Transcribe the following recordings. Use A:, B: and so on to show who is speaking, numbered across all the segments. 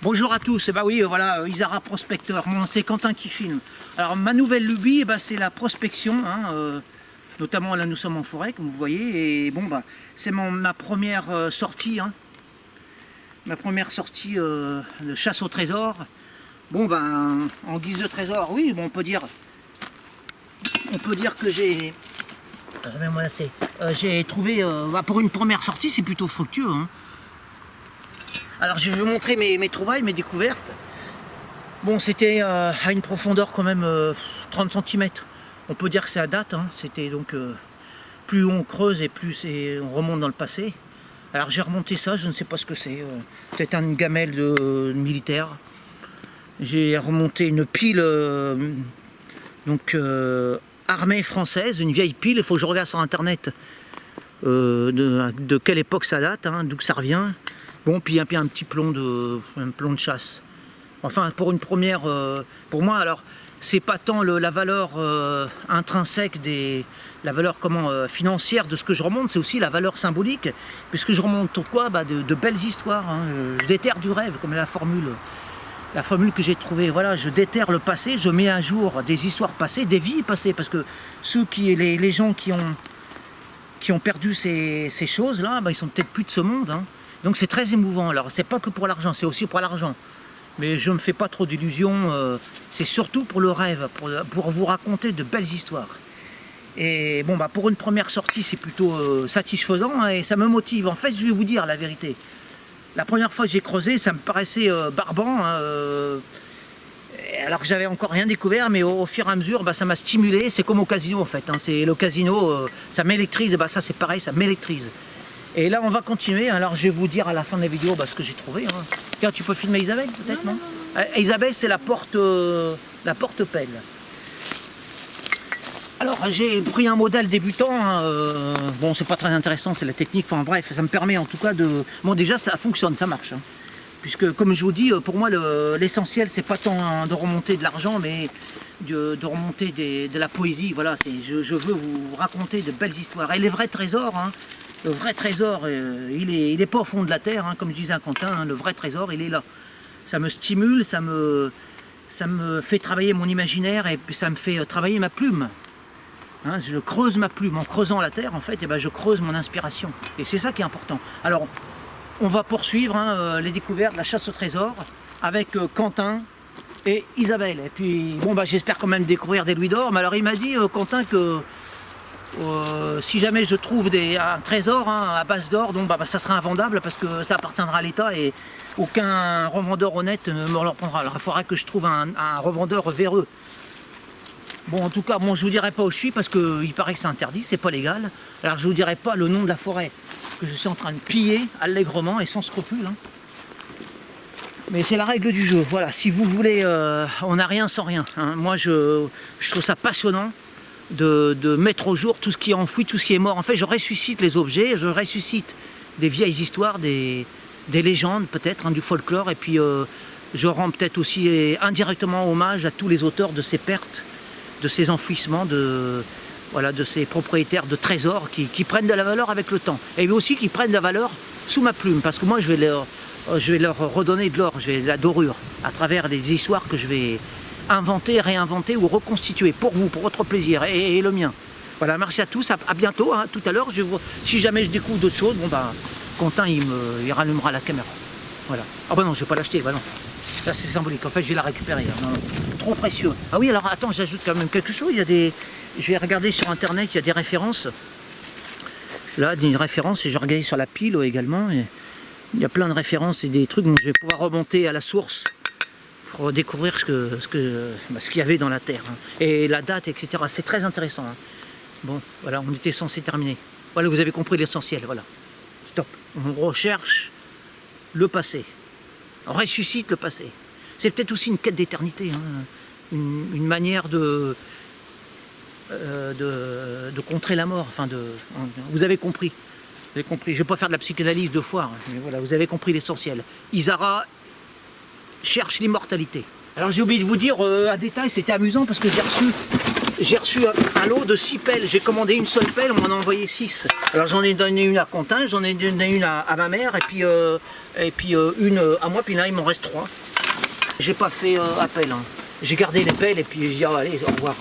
A: Bonjour à tous, bah oui, voilà, Isara Prospecteur, moi c'est Quentin qui filme. Alors ma nouvelle lubie, c'est la prospection, notamment là nous sommes en forêt comme vous voyez, et bon c'est ma première sortie, ma première sortie de chasse au trésor. Bon en guise de trésor, oui, bon, on peut dire que j'ai trouvé, pour une première sortie c'est plutôt fructueux. Alors je vais vous montrer mes trouvailles, mes découvertes. Bon, c'était à une profondeur quand même 30 cm. On peut dire que c'est à date, c'était donc plus on creuse et plus on remonte dans le passé. Alors j'ai remonté ça, je ne sais pas ce que c'est, peut-être une gamelle de militaire. J'ai remonté une pile armée française, une vieille pile, il faut que je regarde sur internet de quelle époque ça date, d'où ça revient. Bon, puis un petit plomb de chasse. Enfin, pour une première, pour moi, alors, c'est pas tant la valeur intrinsèque, la valeur financière de ce que je remonte, c'est aussi la valeur symbolique, puisque je remonte quoi de belles histoires. Je déterre du rêve, comme la formule que j'ai trouvée. Voilà, je déterre le passé, je mets à jour des histoires passées, des vies passées, parce que les gens qui ont perdu ces choses-là, ils sont peut-être plus de ce monde. Donc c'est très émouvant. Alors c'est pas que pour l'argent, c'est aussi pour l'argent. Mais je ne me fais pas trop d'illusions, c'est surtout pour le rêve, pour vous raconter de belles histoires. Et bon, pour une première sortie, c'est plutôt satisfaisant et ça me motive. En fait, je vais vous dire la vérité. La première fois que j'ai creusé, ça me paraissait barbant, alors que j'avais encore rien découvert, mais au fur et à mesure, ça m'a stimulé. C'est comme au casino en fait. C'est le casino, ça m'électrise, ça c'est pareil, ça m'électrise. Et là, on va continuer. Alors, je vais vous dire à la fin de la vidéo ce que j'ai trouvé. Tiens, tu peux filmer Isabelle, peut-être, non? Isabelle, c'est la porte-pelle. Alors, j'ai pris un modèle débutant. Bon, c'est pas très intéressant, c'est la technique. Enfin, bref, ça me permet en tout cas de... Bon, déjà, ça fonctionne, ça marche. Puisque, comme je vous dis, pour moi, l'essentiel, c'est pas tant de remonter de l'argent, mais de remonter de la poésie. Voilà, je veux vous raconter de belles histoires. Et les vrais trésors, le vrai trésor, il est pas au fond de la terre, comme je disais à Quentin, le vrai trésor, il est là. Ça me stimule, ça me fait travailler mon imaginaire et puis ça me fait travailler ma plume. Je creuse ma plume. En creusant la terre, en fait, je creuse mon inspiration. Et c'est ça qui est important. Alors, on va poursuivre les découvertes, la chasse au trésor, avec Quentin et Isabelle. Et puis, bon, j'espère quand même découvrir des louis d'or. Mais alors, il m'a dit, Quentin, que si jamais je trouve un trésor à base d'or, donc ça sera invendable parce que ça appartiendra à l'État et aucun revendeur honnête ne me le reprendra. Alors il faudra que je trouve un revendeur véreux. Bon, en tout cas, je vous dirai pas où je suis parce qu'il paraît que c'est interdit, c'est pas légal. Alors je vous dirai pas le nom de la forêt que je suis en train de piller allègrement et sans scrupule. Mais c'est la règle du jeu. Voilà, si vous voulez, on n'a rien sans rien. Moi, je trouve ça passionnant de mettre au jour tout ce qui est enfoui, tout ce qui est mort. En fait, je ressuscite les objets, je ressuscite des vieilles histoires, des légendes peut-être, du folklore, et puis je rends peut-être aussi indirectement hommage à tous les auteurs de ces pertes, de ces enfouissements, de ces propriétaires de trésors qui prennent de la valeur avec le temps, et aussi qui prennent de la valeur sous ma plume, parce que moi je vais leur redonner de l'or, de la dorure, à travers les histoires que je vais inventer, réinventer ou reconstituer pour vous, pour votre plaisir et le mien. Voilà, merci à tous, à bientôt, tout à l'heure. Si jamais je découvre d'autres choses, Quentin il rallumera la caméra. Voilà. Ah non, je vais pas l'acheter, non. Ça c'est symbolique, en fait je vais la récupérer. Non, trop précieux. Ah oui, alors attends, j'ajoute quand même quelque chose. Je vais regarder sur internet, il y a des références. Là, des références, et je regarde sur la pile également. Et il y a plein de références et des trucs, donc je vais pouvoir remonter à la source pour découvrir ce qu'il y avait dans la terre, et la date, etc. C'est très intéressant. Bon, voilà, on était censé terminer. Voilà, vous avez compris l'essentiel, voilà. Stop. On recherche le passé. On ressuscite le passé. C'est peut-être aussi une quête d'éternité, une manière de contrer la mort. Vous avez compris. Vous avez compris. Je ne vais pas faire de la psychanalyse 2 fois, mais voilà, vous avez compris l'essentiel. Isara cherche l'immortalité. Alors j'ai oublié de vous dire un détail, c'était amusant parce que j'ai reçu J'ai reçu un lot de 6 pelles. J'ai commandé une seule pelle, on m'en a envoyé 6. Alors j'en ai donné une à Quentin, j'en ai donné une à ma mère, et puis une à moi, puis là il m'en reste 3. J'ai pas fait appel. Hein. J'ai gardé les pelles et puis j'ai dit oh, allez, au revoir.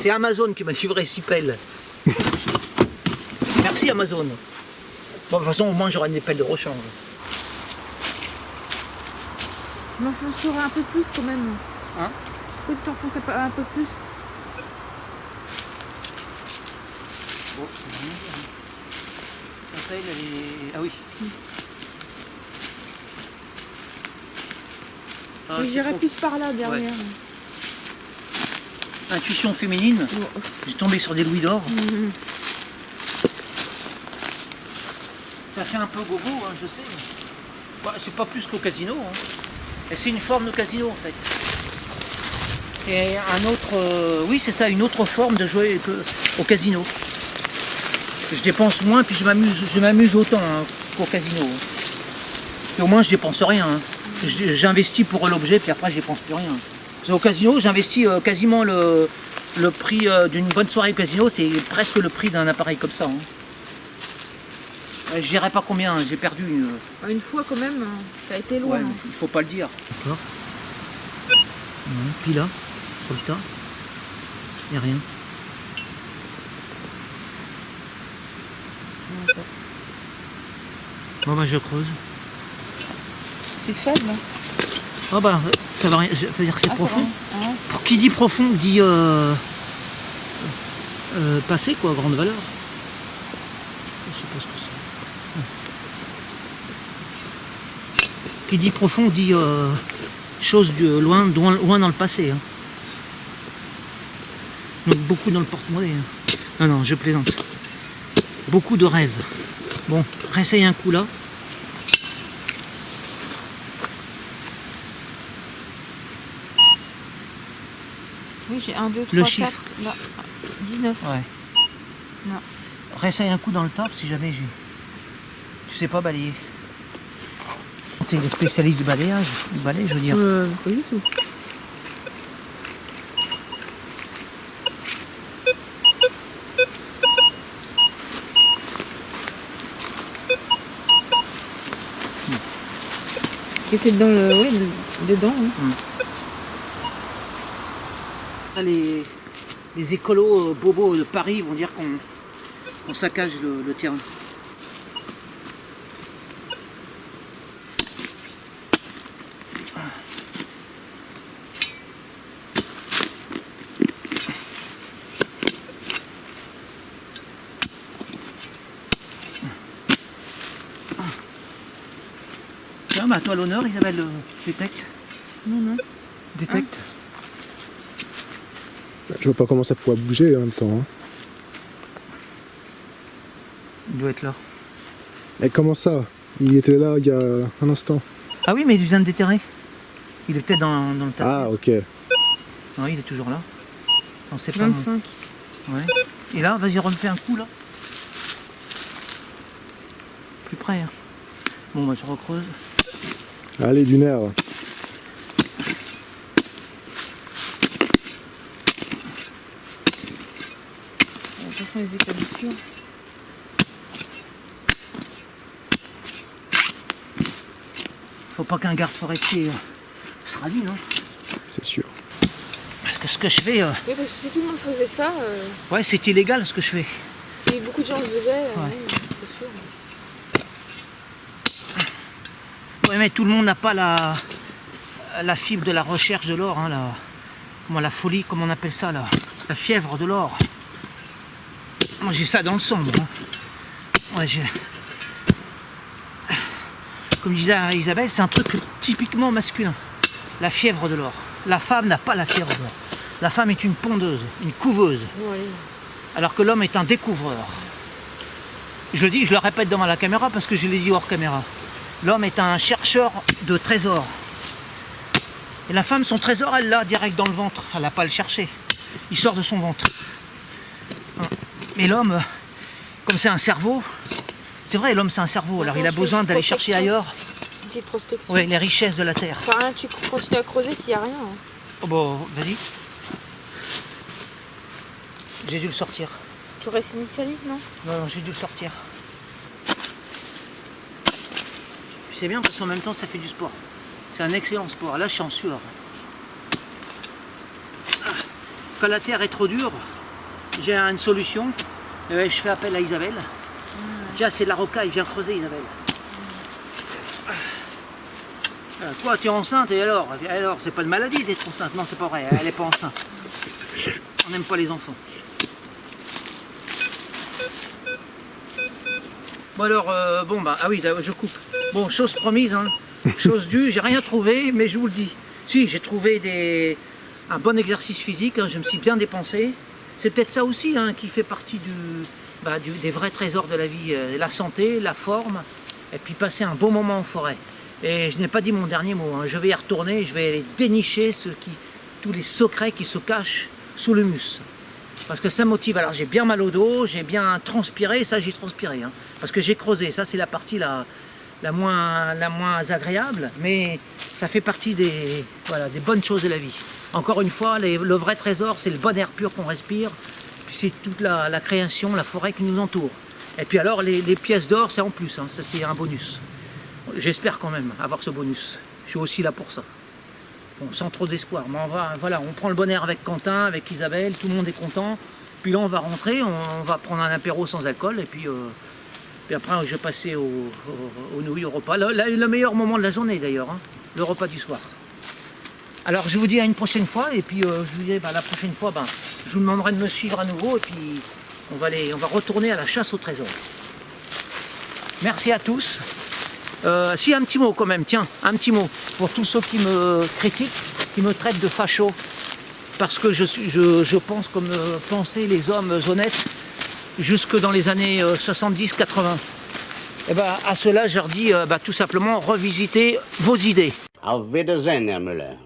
A: C'est Amazon qui m'a livré 6 pelles. Merci Amazon. Bon, de toute façon, au moins j'aurai des pelles de rechange.
B: Mais enfoncerais un peu plus quand même.
A: Hein?
B: Pourquoi tu t'enfonces un peu plus?
A: Bon, c'est rien dire. La pelle, elle est... Ah oui. Ah,
B: Mais
A: c'est
B: j'irais
A: trop.
B: plus par là derrière.
A: Ouais. Intuition féminine.
B: Bon.
A: J'ai tombé sur des louis d'or.
B: Mhm.
A: Ça fait un peu bobo, hein, je sais. Bah, c'est pas plus qu'au casino. Hein. Et c'est une forme de casino en fait. Et un autre, oui c'est ça, une autre forme de jouer au casino. Je dépense moins puis je m'amuse autant hein, qu'au casino. Et au moins je dépense rien. Hein. J'investis pour l'objet puis après je dépense plus rien. Au casino j'investis quasiment le prix d'une bonne soirée au casino, c'est presque le prix d'un appareil comme ça. Hein. Je dirais pas combien, j'ai perdu
B: Une fois quand même, ça a été loin.
A: Ouais, il faut pas le dire. D'accord. Puis là, sur le tas, il n'y a rien. Bon bah je creuse.
B: C'est faible.
A: Oh bah ça va rien, ça veut dire que c'est profond.
B: Ah.
A: Pour qui dit profond dit passé quoi, grande valeur. Je sais pas ce que c'est. Qui dit profond dit chose de loin dans le passé. Hein. Donc beaucoup dans le porte-monnaie. Hein. Non, je plaisante. Beaucoup de rêves. Bon, réessaye un coup là.
B: Oui, j'ai 1, 2, 3,
A: Le
B: 4,
A: chiffre.
B: là, 19.
A: Ouais.
B: Non.
A: Réessaye un coup dans le top si jamais j'ai. Tu sais pas balayer. T'es le spécialiste du balayage, du balai, je veux dire.
B: Pas du tout. C'était dans le... Oui, dedans. Hein.
A: Les écolos bobos de Paris vont dire qu'on saccage le terrain. Tiens, bah toi l'honneur Isabelle, détecte.
B: Non.
A: Détecte.
C: Je vois pas comment ça pourrait bouger en même temps. Hein.
A: Il doit être là.
C: Et comment ça? Il était là il y a un instant.
A: Ah oui, mais il vient de déterrer. Il est peut-être dans le tas.
C: Ah, ok.
A: Oui, il est toujours là. On sait pas.
B: 25.
A: Ouais. Et là, vas-y, refais un coup là. Plus près. Hein. Bon, bah je recreuse.
C: Allez, du nerf.
B: De toute façon, les éclaboussures.
A: Faut pas qu'un garde forestier se radine, hein.
C: C'est sûr.
A: Parce que ce que je fais,
B: Oui, parce que si tout le monde faisait ça,
A: ouais, c'est illégal ce que je fais.
B: si beaucoup de gens le faisaient,
A: Ouais.
B: c'est sûr.
A: Ouais, mais tout le monde n'a pas la fibre de la recherche de l'or, hein, la folie, comment on appelle ça, la fièvre de l'or. Moi j'ai ça dans le sang, moi. Hein. Ouais, comme disait Isabelle, c'est un truc typiquement masculin. La fièvre de l'or. La femme n'a pas la fièvre de l'or. La femme est une pondeuse, une couveuse,
B: Bon, allez.
A: alors que l'homme est un découvreur. Je le dis, je le répète devant la caméra parce que je l'ai dit hors caméra. L'homme est un chercheur de trésors. Et la femme, son trésor, elle l'a direct dans le ventre. Elle n'a pas à le chercher. Il sort de son ventre. Mais l'homme, comme c'est un cerveau, c'est vrai, l'homme c'est un cerveau, alors il a besoin d'aller chercher ailleurs
B: Une petite prospection.
A: les richesses de la terre.
B: Enfin, rien, tu continues à creuser s'il n'y a rien. Hein.
A: Oh bon, vas-y. J'ai dû le sortir.
B: Tu restes initialiste, non?
A: Non, j'ai dû le sortir. C'est bien parce qu'en même temps ça fait du sport. C'est un excellent sport. Là je suis en sueur. Quand la terre est trop dure, j'ai une solution. Je fais appel à Isabelle. Tiens, c'est de la rocaille, viens creuser Isabelle. Quoi, tu es enceinte et alors? Alors, c'est pas de maladie d'être enceinte. Non, c'est pas vrai, elle est pas enceinte. On n'aime pas les enfants. Bon alors, ah oui, je coupe. Bon, chose promise, hein. Chose due, j'ai rien trouvé, mais je vous le dis. Si, j'ai trouvé un bon exercice physique, hein, je me suis bien dépensé. C'est peut-être ça aussi hein, qui fait partie des vrais trésors de la vie. La santé, la forme, et puis passer un bon moment en forêt. Et je n'ai pas dit mon dernier mot, hein. Je vais y retourner, je vais dénicher tous les secrets qui se cachent sous le mus. Parce que ça motive. Alors j'ai bien mal au dos, j'ai bien transpiré, ça j'ai transpiré. Hein, parce que j'ai creusé, ça c'est la partie la moins agréable, mais ça fait partie des bonnes choses de la vie. Encore une fois, le vrai trésor c'est le bon air pur qu'on respire, puis c'est toute la création, la forêt qui nous entoure. Et puis alors les pièces d'or c'est en plus, hein, ça c'est un bonus. J'espère quand même avoir ce bonus, je suis aussi là pour ça. Bon, sans trop d'espoir, mais on prend le bon air avec Quentin, avec Isabelle, tout le monde est content. Puis là on va rentrer, on va prendre un apéro sans alcool et puis après je vais passer aux nouilles, au repas. Le meilleur moment de la journée d'ailleurs, hein, le repas du soir. Alors je vous dis à une prochaine fois et puis je vous dis la prochaine fois je vous demanderai de me suivre à nouveau et puis on va retourner à la chasse au trésor. Merci à tous. Si un petit mot quand même, tiens, un petit mot pour tous ceux qui me critiquent, qui me traitent de facho, parce que je pense comme pensaient les hommes honnêtes jusque dans les années 70-80. Et à ceux-là je leur dis tout simplement revisitez vos idées.
D: Auf Wiedersehen, Herr Müller.